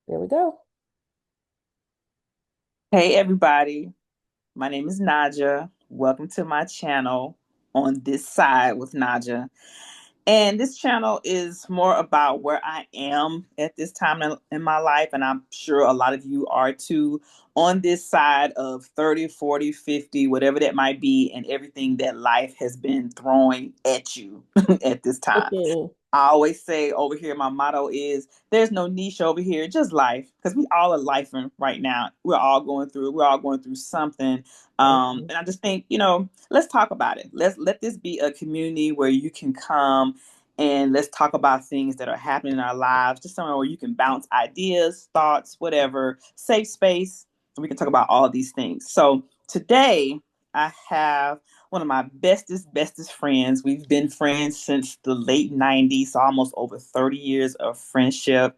There we go. Hey everybody, my name is Naja. Welcome to my channel on this side with Naja. And this channel is more about where I am at this time in my life. And I'm sure a lot of you are too on this side of 30, 40, 50, whatever that might be, and everything that life has been throwing at you at this time. I always say over here, my motto is there's no niche over here, just life. Because we all are lifing right now. We're all going through something. Mhm. And I just think, let's talk about it. Let's let this be a community where you can come and let's talk about things that are happening in our lives, just somewhere where you can bounce ideas, thoughts, whatever, safe space. And we can talk about all these things. So today I have one of my bestest friends. We've been friends since the late 90s, so almost over 30 years of friendship.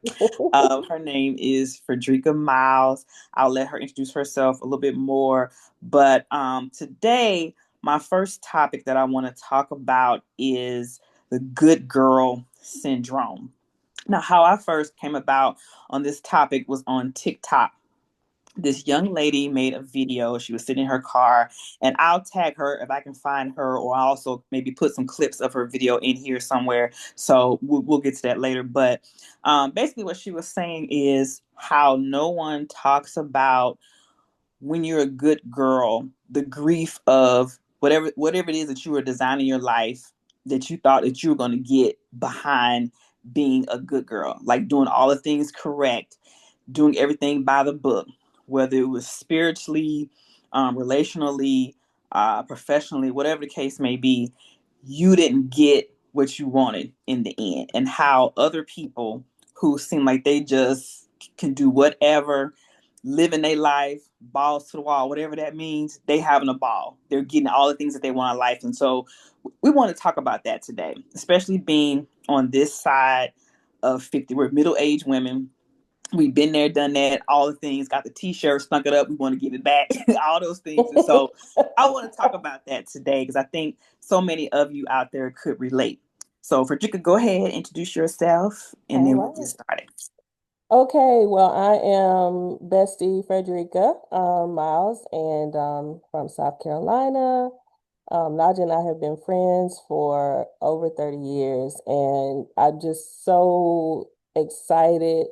Her name is Frederica Miles. I'll let her introduce herself a little bit more. But today, my first topic that I want to talk about is the good girl syndrome. Now, how I first came about on this topic was on TikTok. This young lady made a video. She was sitting in her car, and I'll tag her if I can find her, or I'll also maybe put some clips of her video in here somewhere. So we'll get to that later. But basically, what she was saying is how no one talks about when you're a good girl, the grief of whatever it is that you were designing your life that you thought that you were going to get behind being a good girl, like doing all the things correct, doing everything by the book, whether it was spiritually, relationally, professionally, whatever the case may be, you didn't get what you wanted in the end. And how other people who seem like they just can do whatever, living their life, balls to the wall, whatever that means, they having a ball. They're getting all the things that they want in life. And so we want to talk about that today, especially being on this side of 50. We're middle-aged women. We've been there, done that, all the things, got the t-shirt, stunk it up, we want to give it back, all those things. And so I want to talk about that today because I think so many of you out there could relate. So Frederica, go ahead, introduce yourself, and All then we'll get right. started. Okay, well, I am Bestie Frederica Miles, and from South Carolina. Naja and I have been friends for over 30 years, and I'm just so excited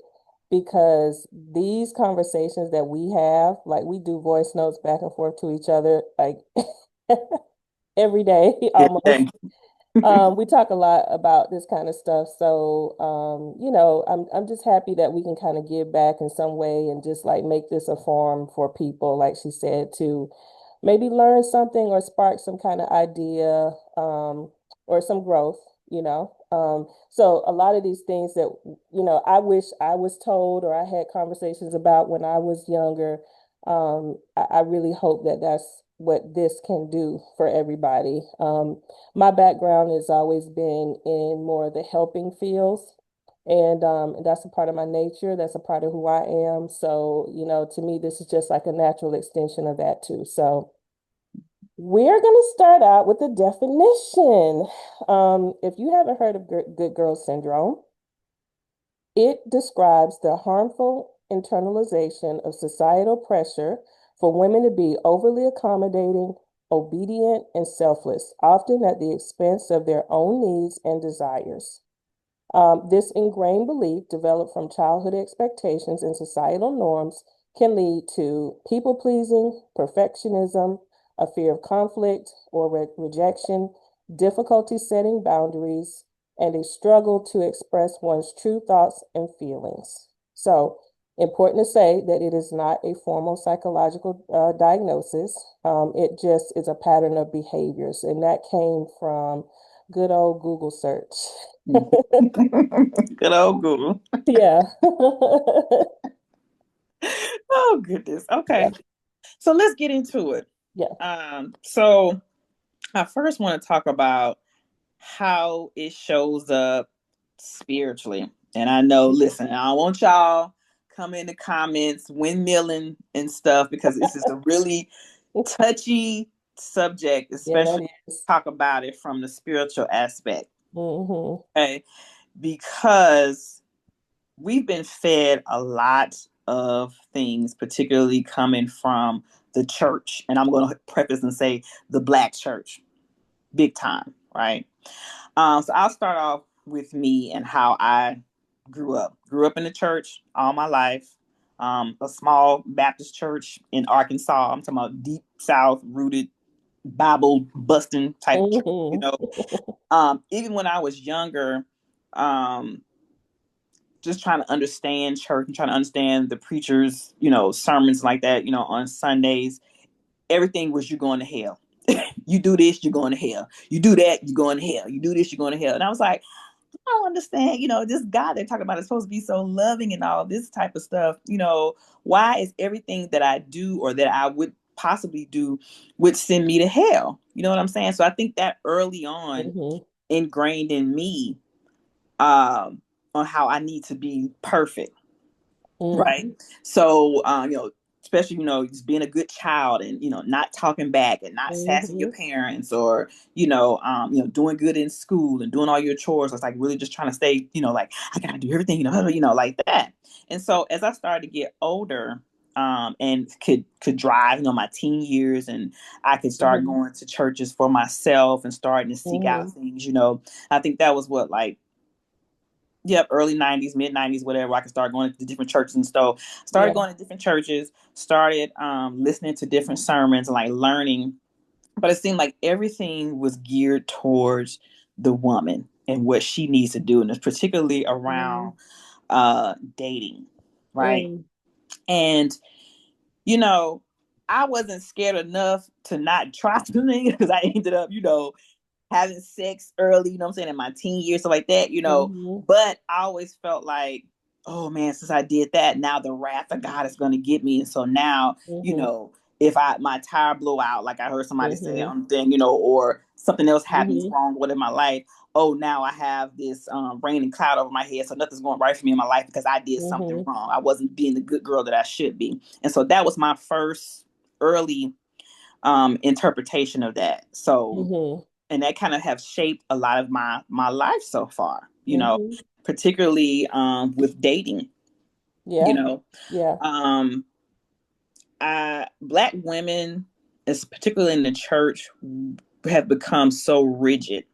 because these conversations that we have, like we do voice notes back and forth to each other, like every day Every almost. day. We talk a lot about this kind of stuff. So, I'm just happy that we can kind of give back in some way and just like make this a forum for people, like she said, to maybe learn something or spark some kind of idea, or some growth, you know. So a lot of these things that, I wish I was told or I had conversations about when I was younger. I really hope that that's what this can do for everybody. My background has always been in more of the helping fields. And that's a part of my nature. That's a part of who I am. So, to me, this is just like a natural extension of that too. So we're going to start out with the definition. If you haven't heard of good girl syndrome, it describes the harmful internalization of societal pressure for women to be overly accommodating, obedient, and selfless, often at the expense of their own needs and desires. This ingrained belief, developed from childhood expectations and societal norms, can lead to people pleasing, perfectionism, a fear of conflict or rejection, difficulty setting boundaries, and a struggle to express one's true thoughts and feelings. So, important to say that it is not a formal psychological diagnosis. It just is a pattern of behaviors, and that came from good old Google search. Good old Google. Yeah. Oh goodness. Yeah. Okay. So let's get into it. Yeah. So I first want to talk about how it shows up spiritually. And I know, listen, I don't want y'all come in the comments windmilling and stuff because this is a really touchy subject, Yeah, that especially is. talk about it from the spiritual aspect. Mm-hmm. Okay. Because we've been fed a lot of things, particularly coming from the church. And I'm going to preface and say the Black church, big time, right? So I'll start off with me and how I grew up. Grew up in the church all my life. A small Baptist church in Arkansas. I'm talking about deep South rooted Bible busting type church, you Mm-hmm. know. Even when I was younger, um, just trying to understand church and trying to understand the preachers, sermons like that, on Sundays, everything was you going to hell. You do this, you're going to hell. You do that, you're going to hell. You do this, you're going to hell. And I was like, I don't understand, this God they're talking about is supposed to be so loving and all this type of stuff. Why is everything that I do or that I would possibly do would send me to hell? You know what I'm saying? So I think that early on Mm-hmm. ingrained in me um, on how I need to be perfect. Right. Mm-hmm. So, especially, just being a good child and, not talking back and not sassing your Mm-hmm. parents or, doing good in school and doing all your chores. It's like really just trying to stay, like I gotta do everything, like that. And so as I started to get older, and could drive, my teen years, and I could start Mm-hmm. going to churches for myself and starting to seek out Mm-hmm. things, I think that was what, like, yep, early 90s, mid 90s, whatever. I could start going to different churches and stuff. Started Yeah. going to different churches, started listening to different sermons and like learning. But it seemed like everything was geared towards the woman and what she needs to do. And it's particularly Mm-hmm. around dating, right? Mm-hmm. And, you know, I wasn't scared enough to not try something because I ended up, having sex early, what I'm saying, in my teen years, stuff like that. Mm-hmm. But I always felt like, oh man, since I did that, now the wrath of God is gonna get me. And so now, Mm-hmm. if my tire blow out, like I heard somebody say Mm-hmm. on the thing, or something else happens Mm-hmm. wrong with in my life, oh now I have this rain and cloud over my head, so nothing's going right for me in my life because I did something Mm-hmm. wrong. I wasn't being the good girl that I should be. And so that was my first early interpretation of that. So Mm-hmm. and that kind of have shaped a lot of my life so far, Mm-hmm. particularly with dating. you Yeah. know Yeah. um Black women, as particularly in the church, have become so rigid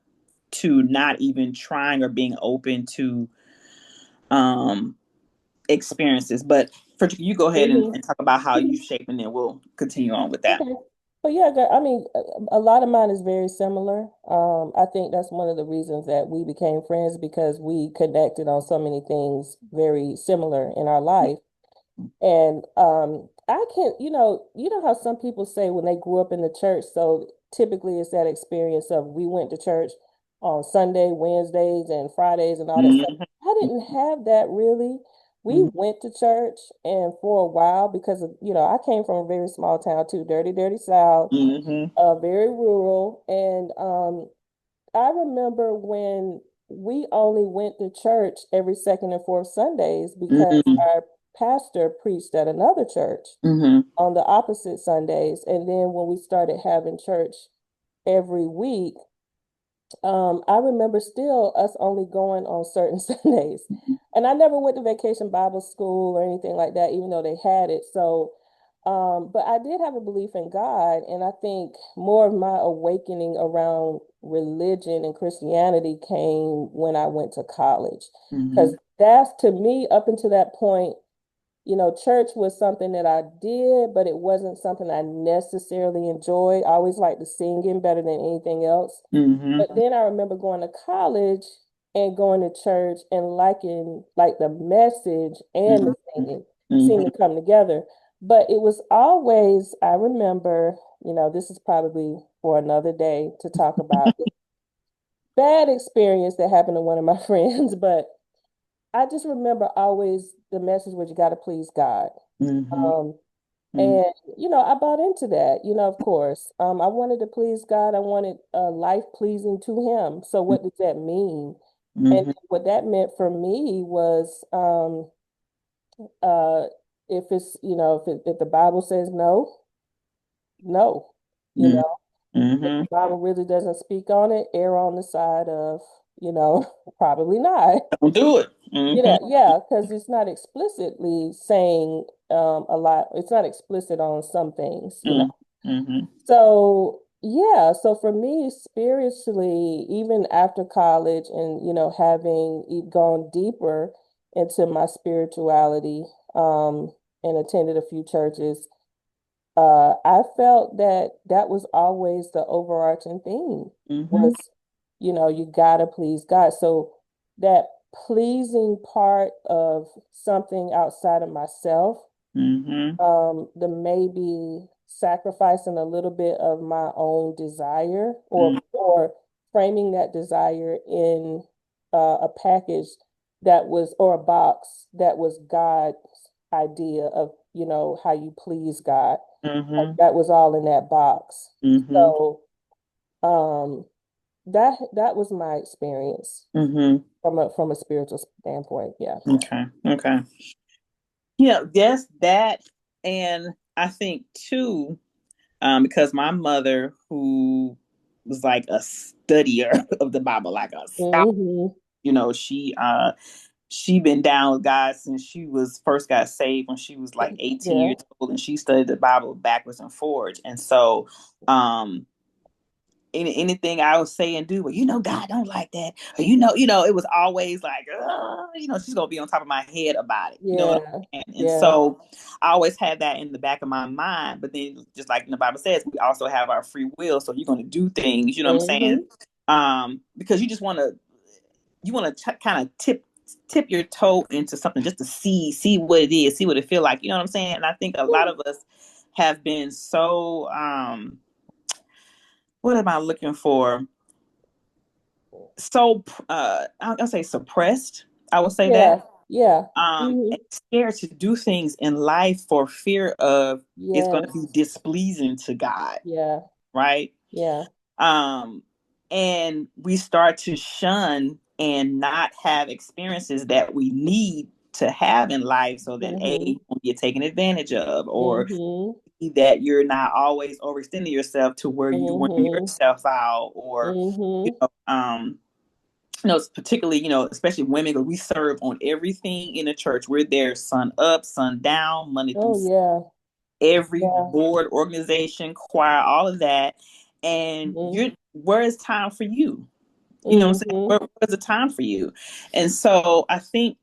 to not even trying or being open to um experiences. But for you, go ahead and, Mm-hmm. and talk about how you shape, and then we'll continue on with that. Okay. But yeah, I mean, a lot of mine is very similar. I think that's one of the reasons that we became friends because we connected on so many things very similar in our life. And I can, you know how some people say when they grew up in the church, so typically it's that experience of we went to church on Sunday, Wednesdays, and Fridays and all that stuff. Mm-hmm. I didn't have that really. We went to church and for a while because of, I came from a very small town too, dirty, dirty South, Mm-hmm. very rural. And I remember when we only went to church every second and fourth Sundays because Mm-hmm. our pastor preached at another church Mm-hmm. on the opposite Sundays. And then when we started having church every week, I remember still us only going on certain Sundays. And I never went to vacation Bible school or anything like that, even though they had it. So, but I did have a belief in God. And I think more of my awakening around religion and Christianity came when I went to college. Mm-hmm. Because that's to me, up until that point, church was something that I did, but it wasn't something I necessarily enjoyed. I always liked the singing better than anything else. Mm-hmm. But then I remember going to college and going to church and liking like the message and the Mm-hmm. singing seemed Mm-hmm. to come together. But it was always, I remember, this is probably for another day to talk about this bad experience that happened to one of my friends, but I just remember always the message was you got to please God. Mm-hmm. Um, and I bought into that, of course. I wanted to please God. I wanted life pleasing to him. So what does that mean? And Mm-hmm. what that meant for me was uh if it's, if the Bible says no, no. You know, if Mm-hmm. the Bible really doesn't speak on it, err on the side of, probably not. Don't do it. Yeah, yeah, because it's not explicitly saying a lot. It's not explicit on some things, you know. Mm-hmm. So yeah, so for me, spiritually, even after college and having gone deeper into my spirituality, and attended a few churches, I felt that that was always the overarching theme Mm-hmm. was, you gotta please God. So that pleasing part of something outside of myself, Mm-hmm. the maybe sacrificing a little bit of my own desire Mm-hmm. or framing that desire in a package that was or a box that was God's idea of, how you please God. Like Mm-hmm. that was all in that box. Mm-hmm. So um that was my experience Mm-hmm. from a spiritual standpoint. Yeah. Okay. Okay. Yeah, yes, that. And I think too, because my mother, who was like a studier of the Bible, like a scholar, Hmm. she been down with God since she was first got saved when she was like 18 Yeah. years old, and she studied the Bible backwards and forwards. And so um anything I would say and do, well, God don't like that. Or, it was always like, she's gonna be on top of my head about it. You know what Yeah. I'm saying? And Yeah. so I always had that in the back of my mind. But then, just like the Bible says, we also have our free will. So you're gonna do things. You know what I'm saying? Hmm. Because you want to kind of tip your toe into something just to see what it is, see what it feel like. You know what I'm saying? And I think a lot of us have been so what am I looking for? So I'll say suppressed. I would say that Yeah. Yeah. Hmm. and scared to do things in life for fear of it's going to be Yes. displeasing to God, Yeah. right? Yeah. um and we start to shun and not have experiences that we need to have in life so that a Hmm. you won't get taken advantage of, or Hmm. that you're not always overextending yourself to where you wear Hmm. yourself out, or you Hmm. know um particularly, especially women, because we serve on everything in the church. We're there sun up, sun down, Monday through Oh yeah. every Yeah. board, organization, choir, all of that. And Hmm. where is time for you? You know what I'm saying? Hmm. Where's the time for you? And so I think,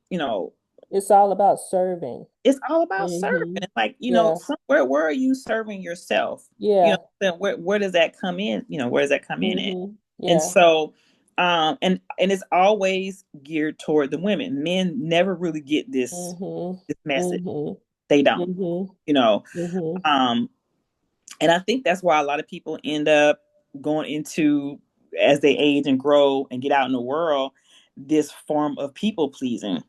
It's all about serving. it's all about serving. Hmm. Like, Yeah. where are you serving yourself? Yeah. Then where does that come in? Where does that come in at? Hmm. And Yeah. so, and it's always geared toward the women. Men never really get Hmm. this message. Hmm. They don't, Hmm. you know. Hmm. Um, and I think that's why a lot of people end up going into, as they age and grow and get out in the world, this form of people pleasing.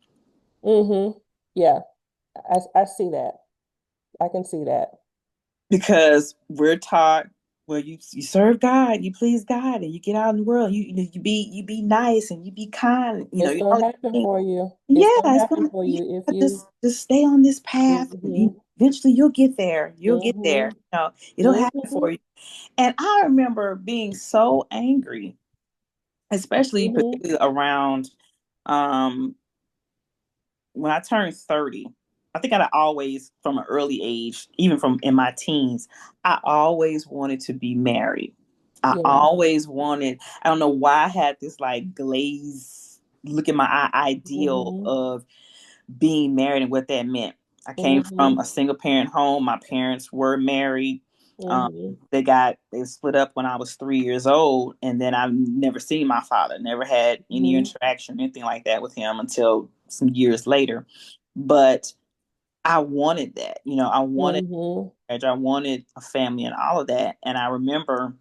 Hmm. Yeah. I see that. I can see that. Because we're taught, well, you serve God, you please God, and you get out in the world, you be nice and you be kind, It's you gonna know, happen for you. It's yeah, gonna it's happen gonna, for yeah, you if you. just stay on this path, and Hmm. eventually you'll get there. You'll get there. Hmm. It'll happen Hmm. for you. And I remember being so angry, especially Hmm. particularly around um when I turned 30. I think I always, from an early age, even from in my teens, I always wanted to be married. I Yeah. always wanted, I don't know why I had this like glaze look at my ideal Hmm. of being married and what that meant. I came from Hmm. a single parent home. My parents were married. Hmm. They split up when I was 3 years old, and then I've never seen my father. Never had any Hmm. interaction, anything like that with him until some years later. But I wanted that. I wanted Hmm. marriage. I wanted a family and all of that. And I remember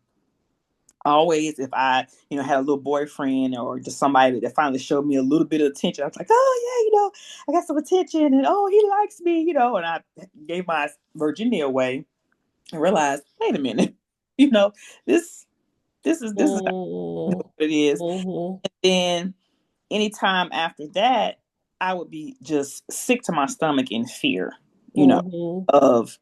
always, if I had a little boyfriend or just somebody that finally showed me a little bit of attention, I was like, oh yeah, I got some attention, and oh, he likes me, and I gave my virginity away and realized, wait a minute, you know this this is not Hmm. what it is. Hmm. And then anytime after that, I would be just sick to my stomach in fear, Hmm. of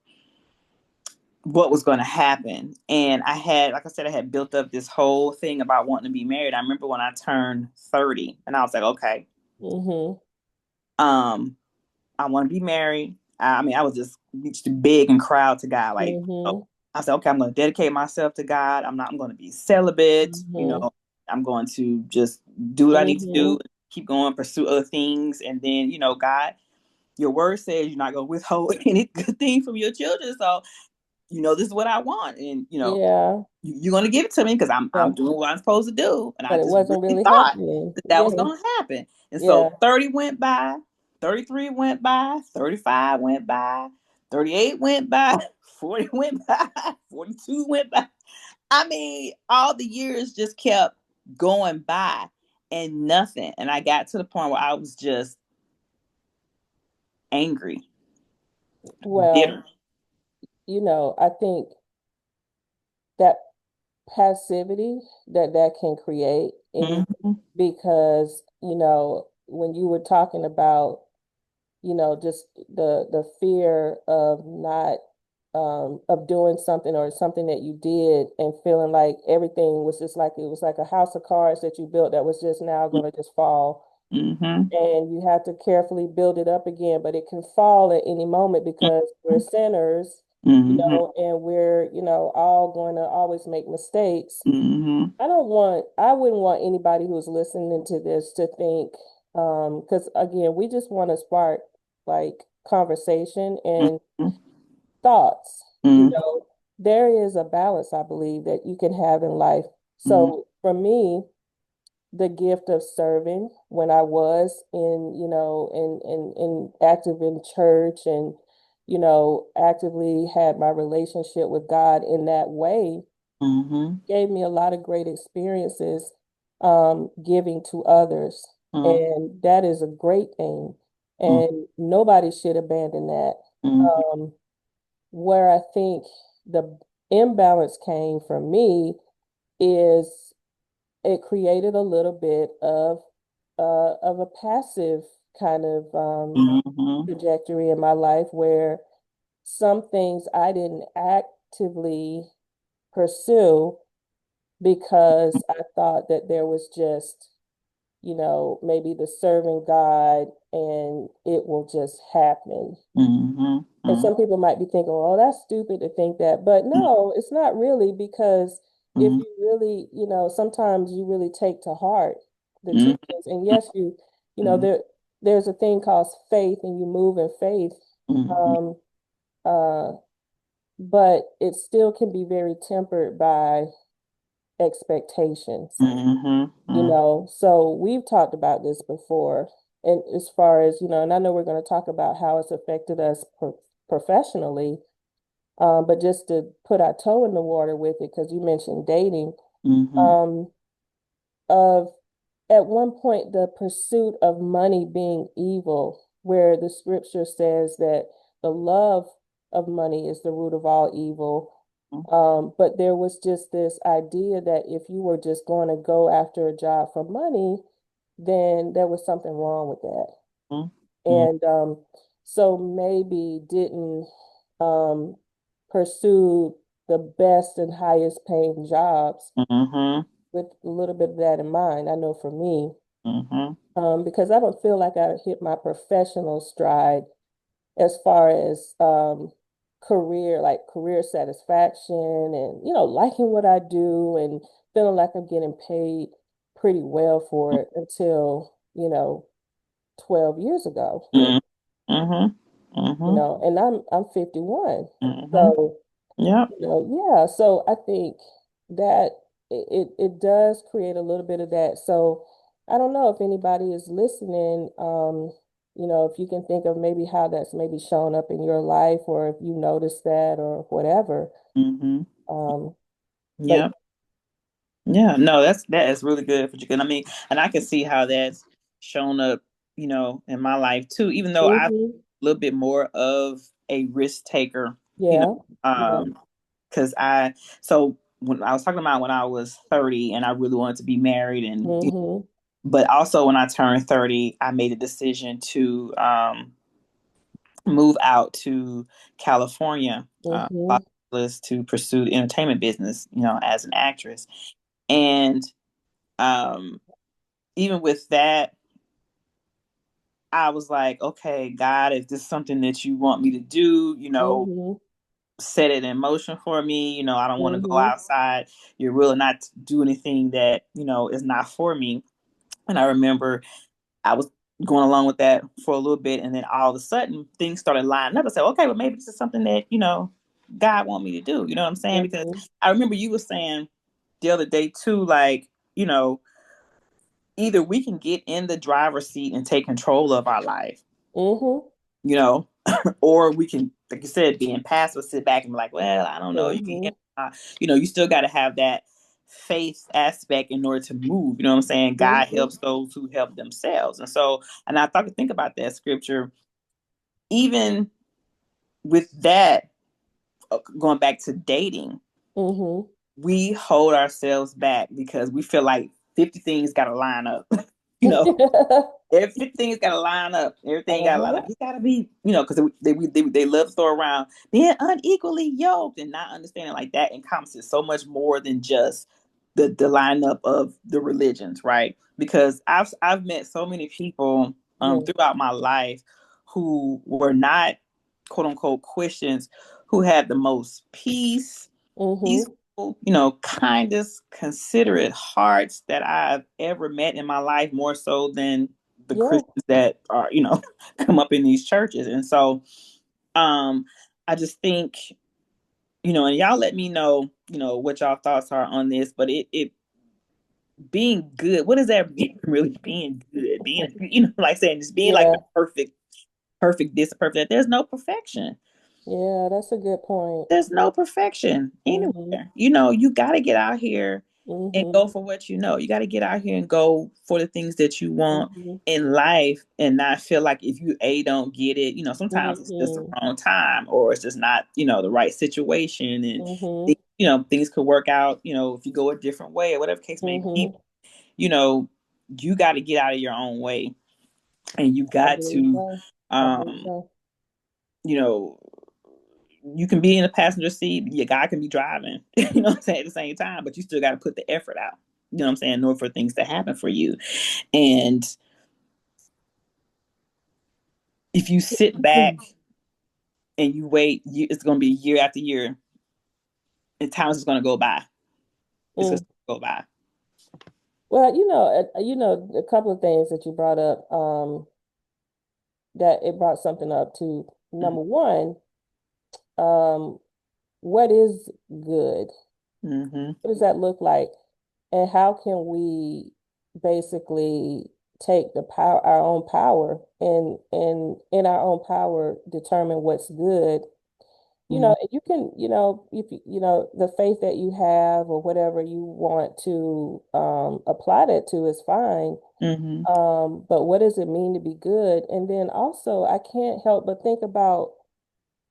what was going to happen. And like I said, I had built up this whole thing about wanting to be married. I remember when I turned 30 and I was like, okay, Hmm. Um, I want to be married. I mean, I was just big and crowd to God. Like, Mm-hmm. I said, okay, I'm going to dedicate myself to God. I'm going to be celibate. Mm-hmm. I'm going to just do what I need to do, Mm-hmm. keep going, pursue other things. And then, God, your word says you're not going to withhold any good thing from your children. So, this is what I want. And, Yeah. you're going to give it to me because I'm Yeah. doing what I'm supposed to do. And I But it just wasn't really really thought happening. that was Yeah. going to happen. And Yeah. so 30 went by, 33 went by, 35 went by, 38 went by, 40 went by, 42 went by. I mean, all the years just kept going by and nothing. And I got to the point where I was just angry, Well, bitter. I think that passivity that can create in Mm-hmm. because, when you were talking about, just the fear of not of doing something or something that you did and feeling like everything was just like it was like a house of cards that you built that was just now going to just fall Mm-hmm. and you have to carefully build it up again, but it can fall at any moment because we're sinners, Mm-hmm. and we're, all going to always make mistakes. Mm-hmm. I wouldn't want anybody who's listening to this to think, because again, we just want to spark like conversation and thoughts. There is a balance, I believe, that you can have in life. Mm-hmm. So for me, the gift of serving when I was in active in church and, actively had my relationship with God in that way Mm-hmm. gave me a lot of great experiences giving to others. Mm-hmm. And that is a great thing. And nobody should abandon that. Mm-hmm. Um, where I think the imbalance came from me is it created a little bit of a passive kind of Mm-hmm. trajectory in my life where some things I didn't actively pursue because I thought that there was just, maybe the serving God and it will just happen. And Mm-hmm. some people might be thinking, oh, that's stupid to think that. But no, it's not really because if Mm-hmm. you really, sometimes you really take to heart the Mm-hmm. teachings. And yes, there's a thing called faith and you move in faith. Mm-hmm. Um, uh, but it still can be very tempered by expectations, Mm-hmm. So we've talked about this before. And as far as, and I know we're going to talk about how it's affected us professionally, but just to put our toe in the water with it, because you mentioned dating, Mm-hmm. um, of at one point the pursuit of money being evil, where the scripture says that the love of money is the root of all evil. But there was just this idea that if you were just going to go after a job for money, then there was something wrong with that. Mm-hmm. And so maybe didn't um, pursue the best and highest paying jobs Mm-hmm. with a little bit of that in mind. I know for me, Mm-hmm. because I don't feel like I hit my professional stride as far as career satisfaction and, liking what I do and feeling like I'm getting paid pretty well for it until, 12 years ago. Mm-hmm. Mm-hmm. And I'm 51. Mm-hmm. So, Yep. yeah, so I think that it does create a little bit of that. So I don't know if anybody is listening, if you can think of maybe how that's maybe shown up in your life or if you noticed that or whatever. Mm-hmm. Um, but Yep. Yeah. No, that is really good for you. I mean, and I can see how that's shown up, in my life too, even though I'm a mhm, little bit more of a risk taker, you know, yeah, yeah, um, because so when I was talking about when I was 30 and I really wanted to be married and, hmm, but also when I turned 30, I made a decision to, move out to California, Los hmm, Angeles, to pursue the entertainment business, as an actress. And um, even with that, I was like, okay, God, if this is something that you want me to do, Mm-hmm. set it in motion for me. I don't want to go Mm-hmm. outside your will and not do anything that, is not for me. And I remember I was going along with that for a little bit, and then all of a sudden things started lining up. I said, okay, well maybe this is something that, God want me to do. You know what I'm saying? Because Mm-hmm. I remember you were saying the other day too, like, either we can get in the driver's seat and take control of our life, Mm-hmm. you know, or we can, like you said, being passive, sit back and be like, well, I don't know. You can, Mm-hmm. you still got to have that faith aspect in order to move. You know what I'm saying? God Mm-hmm. helps those who help themselves. And so, and I thought to think about that scripture, even with that, going back to dating, Mm-hmm. we hold ourselves back because we feel like 50 things got to line up. you know, everything's got to line up. Everything got to line Uh-huh. up. You got to be, because they love to throw around being unequally yoked and not understanding like that encompasses so much more than just the lineup of the religions, right? Because I've met so many people Yeah. throughout my life who were not quote unquote Christians who had the most peace, Mm-hmm. peaceful, kindest, considerate hearts that I've ever met in my life, more so than the Yeah. Christians that are, come up in these churches. And so I just think, and y'all let me know, what y'all thoughts are on this, but it being good, what does that mean? Really being good? Being, like saying just being like Yeah. the perfect this, perfect that. There's no perfection. Yeah, that's a good point. There's no perfection Mm-hmm. anywhere. You got to get out here and Mm-hmm. go for what you know. You got to get out here and go for the things that you want Mm-hmm. in life and not feel like if you don't get it, sometimes it's just the Mm-hmm. wrong time or it's just not, the right situation. And, Mm-hmm. things could work out, if you go a different way or whatever case may be. Mm-hmm. You know, you got to get out of your own way and you I got believe to, so. I believe um, so. you know, you can be in the passenger seat, your guy can be driving, what I'm saying, at the same time, but you still got to put the effort out, what I'm saying, in order for things to happen for you. And if you sit back and you wait, it's going to be year after year, and time is going to go by. It's going Mm. to go by. Well, a couple of things that you brought up, that it brought something up to number one, um, what is good? Mm-hmm. What does that look like? And how can we basically take the power, our own power, and in our own power determine what's good? Mm-hmm. You can, if the faith that you have or whatever you want to apply that to is fine. Mm-hmm. But what does it mean to be good? And then also, I can't help but think about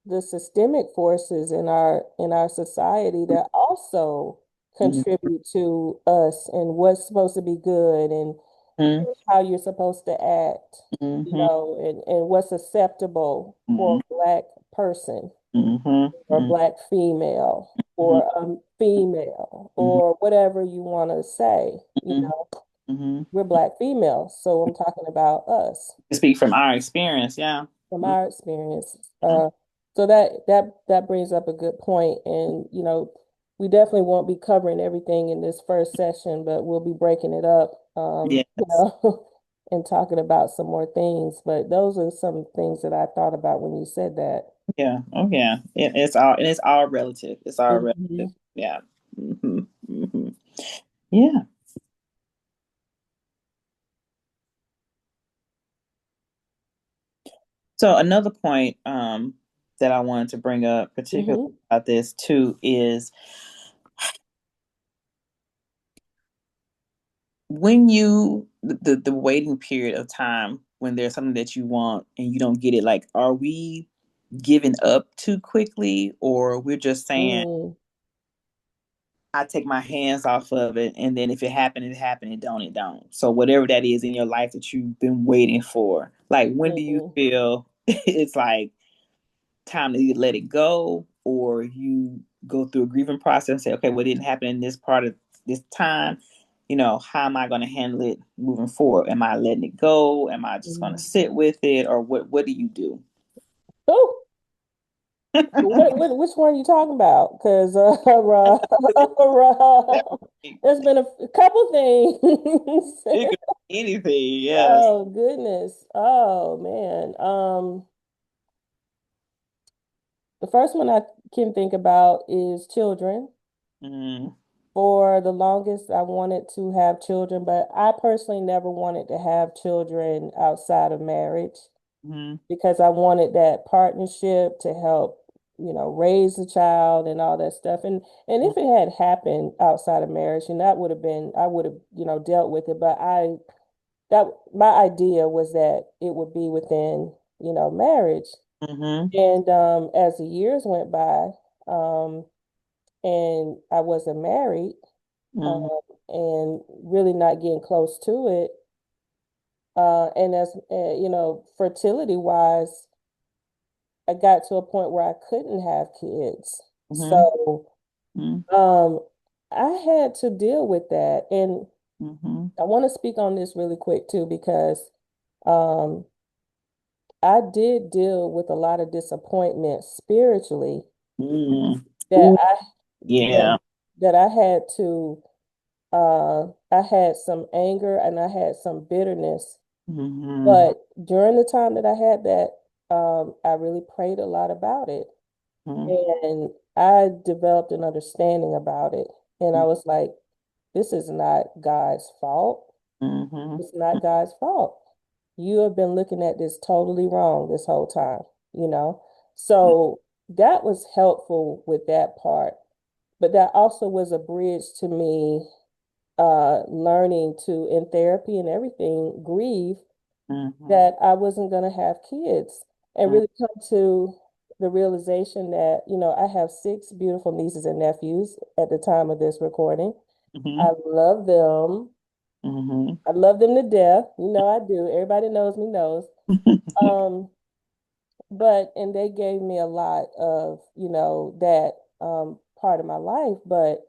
the systemic forces in our society that also contribute to us and what's supposed to be good and Mm-hmm. how you're supposed to act, Mm-hmm. and what's acceptable for a Black person or Mm-hmm. Black female Mm-hmm. or female Mm-hmm. or whatever you want to say. Mm-hmm. We're Black females, so I'm talking about us Speak from our experience, yeah. from our experiences. So that brings up a good point, and we definitely won't be covering everything in this first session, but we'll be breaking it up, Yes. and talking about some more things. But those are some things that I thought about when you said that. Yeah. Oh, yeah. It's all relative. It's all Hmm. relative. Yeah. Hmm. Hmm. Yeah. So another point that I wanted to bring up, particularly Hmm. about this too, is when the waiting period of time when there's something that you want and you don't get it. Like, are we giving up too quickly, or we're just saying, Mm. I take my hands off of it, and then if it happened, it happened. It don't, it don't. So whatever that is in your life that you've been waiting for, like when do you Hmm. feel it's like time to either let it go, or you go through a grieving process and say, okay, well, it didn't happen in this part of this time, how am I going to handle it moving forward? Am I letting it go? Am I just going to Mhm. sit with it? Or what do you do? Oh, which one are you talking about? Because there's been a couple things. It could be anything, yes. Oh goodness. Oh man. The first one I can think about is children. Mm-hmm. For the longest, I wanted to have children, but I personally never wanted to have children outside of marriage Mm-hmm. because I wanted that partnership to help, raise the child and all that stuff. And if it had happened outside of marriage, and that would have been, I would have, dealt with it. But that my idea was that it would be within, marriage. Mm-hmm. And as the years went by, um, and I wasn't married, Mm-hmm. um, and really not getting close to it. And as fertility wise, I got to a point where I couldn't have kids. Mm-hmm. So Mm-hmm. um, I had to deal with that. And Mm-hmm. I want to speak on this really quick too, because um, I did deal with a lot of disappointment spiritually Mm-hmm. that Ooh, I that yeah. that I had to I had some anger and I had some bitterness. Mm-hmm. But during the time that I had that, I really prayed a lot about it. And I developed an understanding about it. And I was like, this is not God's fault. Mm-hmm. It's not God's fault. You have been looking at this totally wrong this whole time, you know? So that was helpful with that part. But that also was a bridge to me learning to, in therapy and everything, grieve Mm-hmm. that I wasn't going to have kids and really come to the realization that, I have six beautiful nieces and nephews at the time of this recording. Mm-hmm. I love them. Mm-hmm. I love them to death. I do. Everybody knows me knows. Um, and they gave me a lot of, that part of my life. But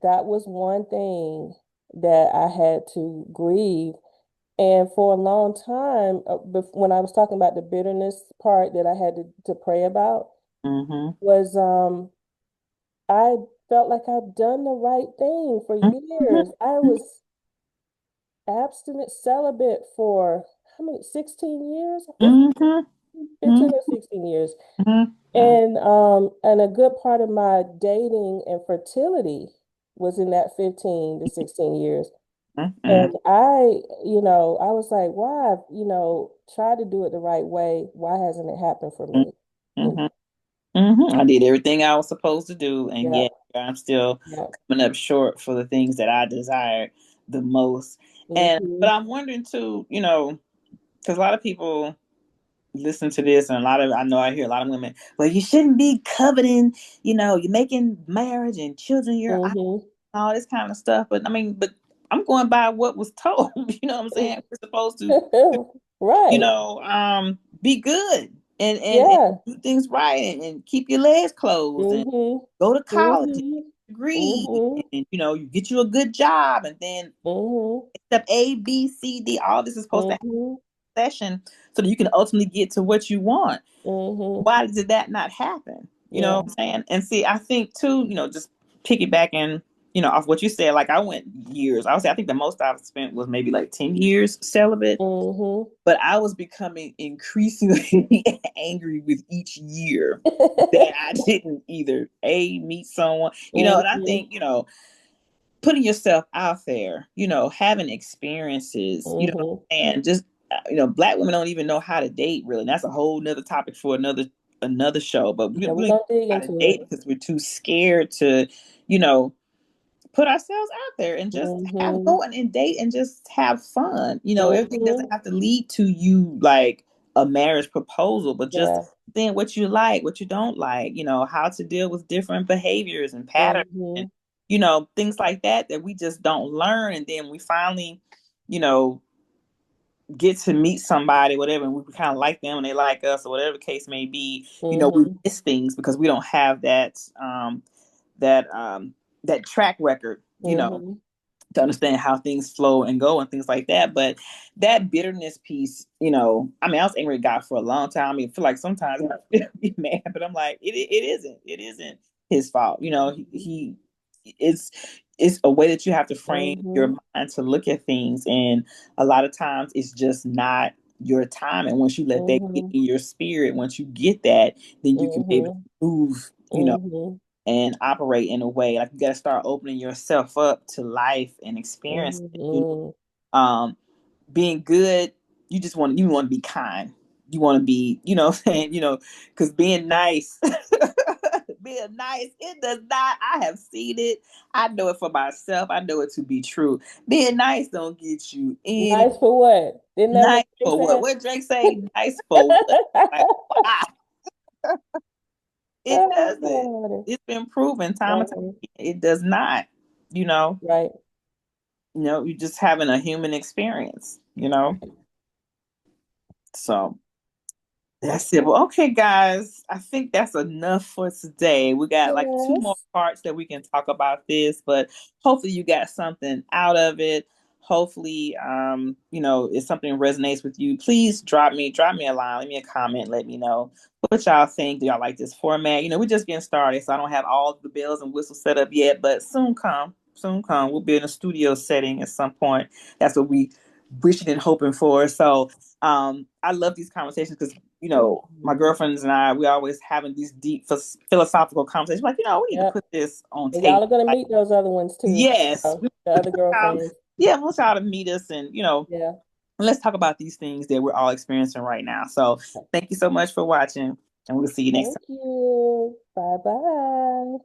that was one thing that I had to grieve. And for a long time, when I was talking about the bitterness part that I had to pray about, Mm-hmm. was I felt like I'd done the right thing for Mm-hmm. years. I was abstinent celibate for how many, 16 years? Mm-hmm. 15 or 16 years. Mm-hmm. And a good part of my dating and fertility was in that 15 to 16 years. Mm-hmm. And I was like, why, try to do it the right way. Why hasn't it happened for me? You Mm-hmm. Mm-hmm. I did everything I was supposed to do, and know, yet I'm still yeah, coming up short for the things that I desired the most. yeah. And but I'm wondering too, because a lot of people listen to this, and I know I hear a lot of women, well, you shouldn't be coveting, you're making marriage and children your eye, Mm-hmm. all this kind of stuff. But I mean, but I'm going by what was told. You know what I'm saying? We're supposed to Mm-hmm. Right. be good and Yeah. do things right and keep your legs closed and Mm-hmm. go to college and Mm-hmm. degree Mm-hmm. and you get you a good job and then Mm-hmm. step A, B, C, D, all this is supposed to happen Mm-hmm. in session so that you can ultimately get to what you want. Mm-hmm. Why did that not happen? You know Yeah. what I'm saying? And see, I think too, just piggybacking, off what you said, like I went years. I would say I think the most I've spent was maybe like 10 years celibate. Mm-hmm. But I was becoming increasingly angry with each year that I didn't either A, meet someone, and I Mm-hmm. think, putting yourself out there, having experiences, Mm-hmm. and just, Black women don't even know how to date really. And that's a whole nother topic for another show. But we Yeah, don't we're really gonna dig know how to into it. date because we're too scared to, you know, put ourselves out there and just have Mm-hmm. go and date and just have fun. Everything doesn't Mm-hmm. have to lead to you like a marriage proposal, but just Yeah. seeing what you like, what you don't like, how to deal with different behaviors and patterns and Mm-hmm. things like that we just don't learn. And then we finally, you know, get to meet somebody, whatever, and we kind of like them and they like us or whatever the case may be, we Mm-hmm. miss things because we don't have that that track record, Mm-hmm. to understand how things flow and go and things like that. But that bitterness piece, I mean, I was angry at God for a long time. I mean, I feel like sometimes I be mad, but I'm like, it isn't his fault. He it's a way that you have to frame your Mm-hmm. mind to look at things, and a lot of times it's just not your time. And once you let that get Mm-hmm. in your spirit, once you get that, then you can be able to Mm-hmm. move, Mm-hmm. and operate in a way like you got to start opening yourself up to life and experience. Mm-hmm. Um, being good, you want to be kind. You want to be, what I'm saying, because being nice, being nice, it does not. I have seen it. I know it for myself. I know it to be true. Being nice don't get you in. Nice for what? Isn't that what Nice they for what? said? What Drake say? Nice for what? Like, why? It doesn't. Oh, It's been proven time and time right, again. It does not. You know. right, You're just having a human experience. So that's it. Well, okay, guys, I think that's enough for today. We got like two more yes. parts that we can talk about this, but hopefully you got something out of it. Hopefully, if something resonates with you, please drop me a line, leave me a comment, let me know what y'all think. Do y'all like this format? We're just getting started, so I don't have all the bells and whistles set up yet, but soon come. Soon come. We'll be in a studio setting at some point. That's what we wishing and hoping for. So I love these conversations because my Mhm. girlfriends and I, we always having these deep philosophical conversations. Like, we need to Yep. put this on And y'all tape. are gonna Like, meet those other ones too. yes, we The want other y'all, girlfriends. yeah, we want y'all to meet us, and Yeah. let's talk about these things that we're all experiencing right now. So, thank you so much for watching, and we'll see you next Thank time. you. Bye bye.